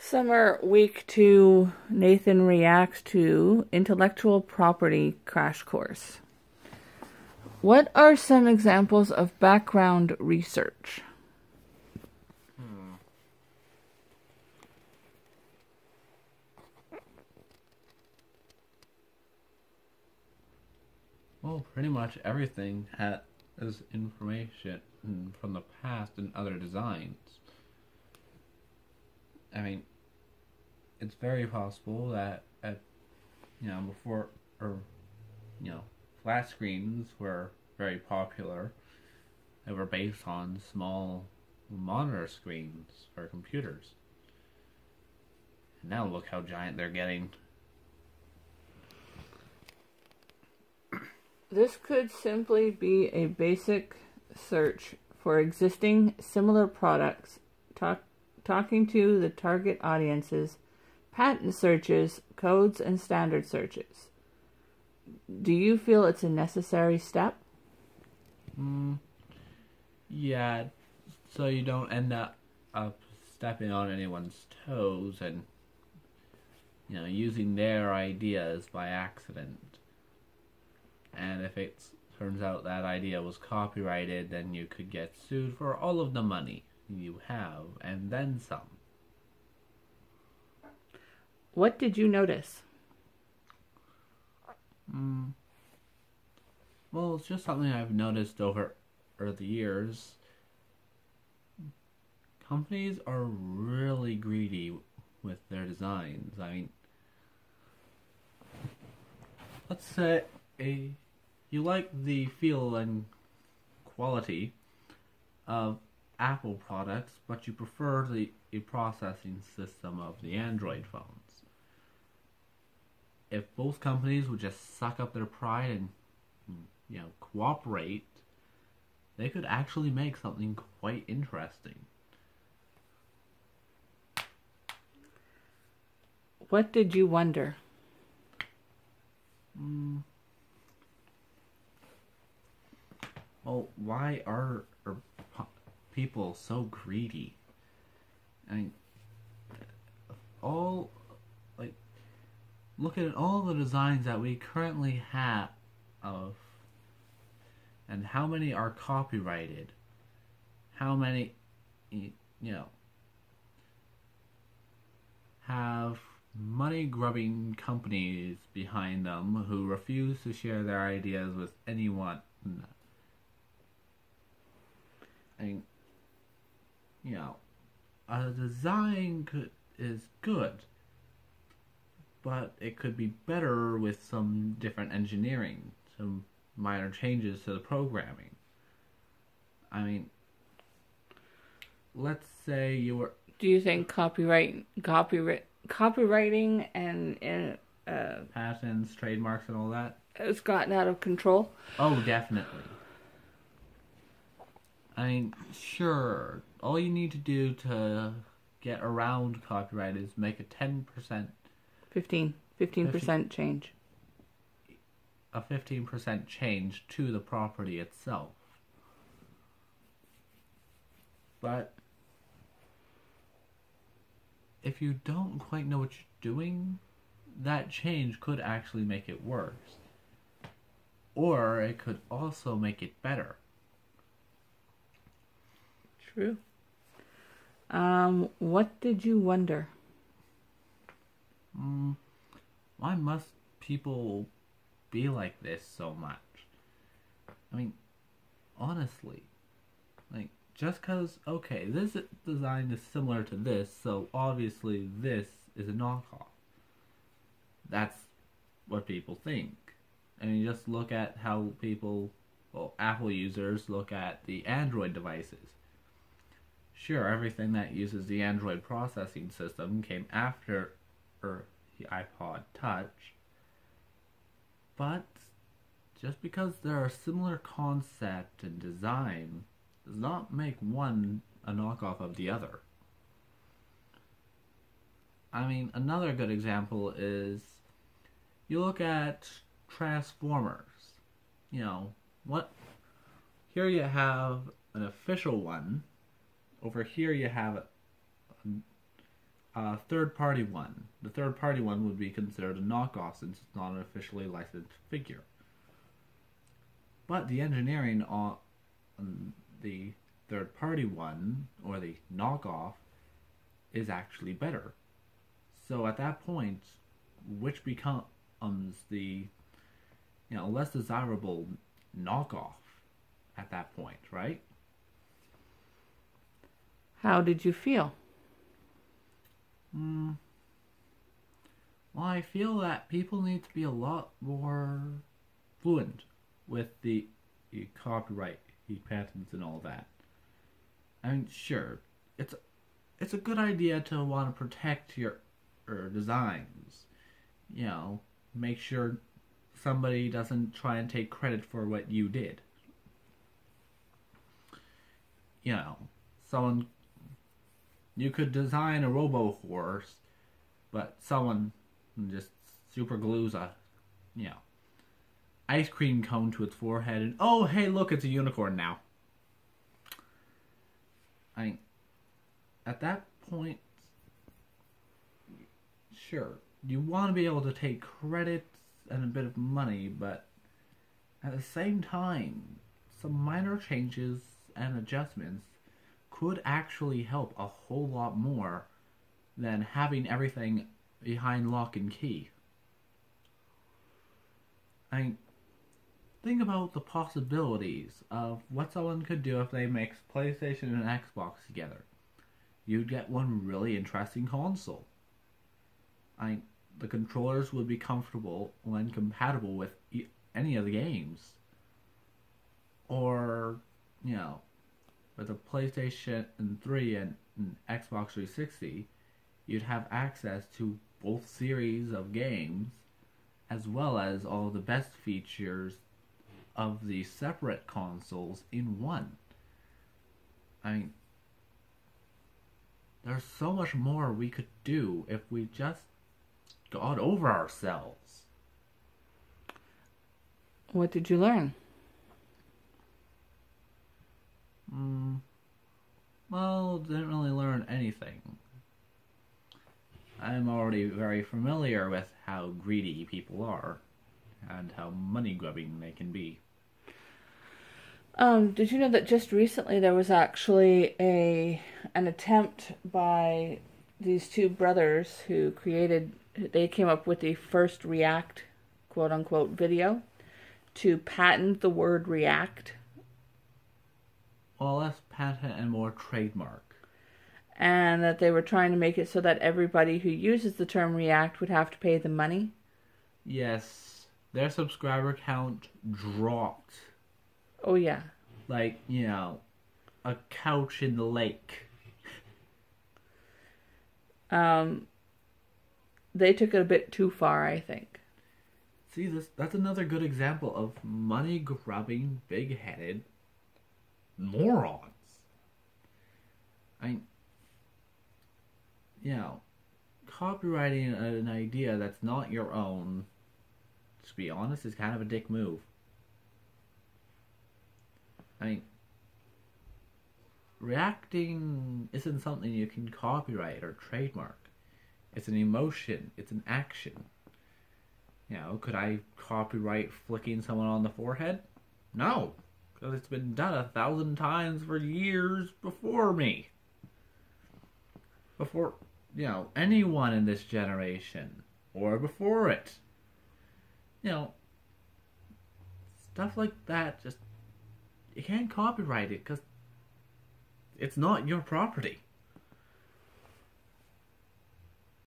Summer Week 2, Nathen Reacts to Intellectual Property Crash Course. What are some examples of background research? Well, pretty much everything has information from the past and other designs. I mean, it's very possible that before, or flat screens were very popular. They were based on small monitor screens for computers. And now look how giant they're getting. This could simply be a basic search for existing similar products, talking to the target audiences, patent searches, codes, and standard searches. Do you feel it's a necessary step? Yeah, so you don't end up stepping on anyone's toes and using their ideas by accident. And if it turns out that idea was copyrighted, then you could get sued for all of the money you have, and then some. What did you notice? Well, it's just something I've noticed over the years. Companies are really greedy with their designs. I mean, let's say you like the feel and quality of Apple products, but you prefer the processing system of the Android phones. If both companies would just suck up their pride and cooperate, they could actually make something quite interesting. What did you wonder? Well, why are people so greedy? I mean, look at all the designs that we currently have, and how many are copyrighted? How many, have money-grubbing companies behind them who refuse to share their ideas with anyone? I mean, a design is good, but it could be better with some different engineering, some minor changes to the programming. I mean, let's say you were... Do you think copywriting and patents, trademarks, and all that has gotten out of control? Oh, definitely. I mean, sure, all you need to do to get around copyright is make a 15% change. A 15% change to the property itself. But if you don't quite know what you're doing, that change could actually make it worse. Or it could also make it better. True. What did you wonder? Why must people be like this so much? I mean, honestly, just because, okay, this design is similar to this, so obviously this is a knockoff. That's what people think. I mean, just look at how Apple users look at the Android devices. Sure, everything that uses the Android processing system came after the iPod Touch, but just because they're a similar concept and design does not make one a knockoff of the other. I mean, another good example is you look at Transformers. Here you have an official one. Over here you have a third-party one. The third-party one would be considered a knockoff since it's not an officially licensed figure. But the engineering on the third-party one, or the knockoff, is actually better. So at that point, which becomes the less desirable knockoff at that point, right? How did you feel? Well, I feel that people need to be a lot more fluent with the copyright, the patents, and all that. I mean, sure, it's a good idea to want to protect your designs. Make sure somebody doesn't try and take credit for what you did. You could design a robo-horse, but someone just super glues a, ice cream cone to its forehead and, oh, hey, look, it's a unicorn now. At that point, sure, you want to be able to take credit and a bit of money, but at the same time, some minor changes and adjustments could actually help a whole lot more than having everything behind lock and key. Think about the possibilities of what someone could do if they mix PlayStation and Xbox together. You'd get one really interesting console. The controllers would be comfortable when compatible with any of the games. Or, with a PlayStation 3 and an Xbox 360, you'd have access to both series of games, as well as all the best features of the separate consoles in one. There's so much more we could do if we just got over ourselves. What did you learn? Well, didn't really learn anything. I'm already very familiar with how greedy people are and how money-grubbing they can be. Did you know that just recently there was actually an attempt by these two brothers who they came up with the first React, quote-unquote, video to patent the word React? Well, less patent and more trademark. And that they were trying to make it so that everybody who uses the term React would have to pay the money? Yes. Their subscriber count dropped. Oh, yeah. Like, a couch in the lake. They took it a bit too far, I think. See, that's another good example of money-grubbing, big-headed morons. Copyrighting an idea that's not your own, to be honest, is kind of a dick move. Reacting isn't something you can copyright or trademark. It's an emotion. It's an action. Could I copyright flicking someone on the forehead? No, because it's been done 1,000 times for years before me. Before, anyone in this generation. Or before it. Stuff like that, just, you can't copyright it because it's not your property.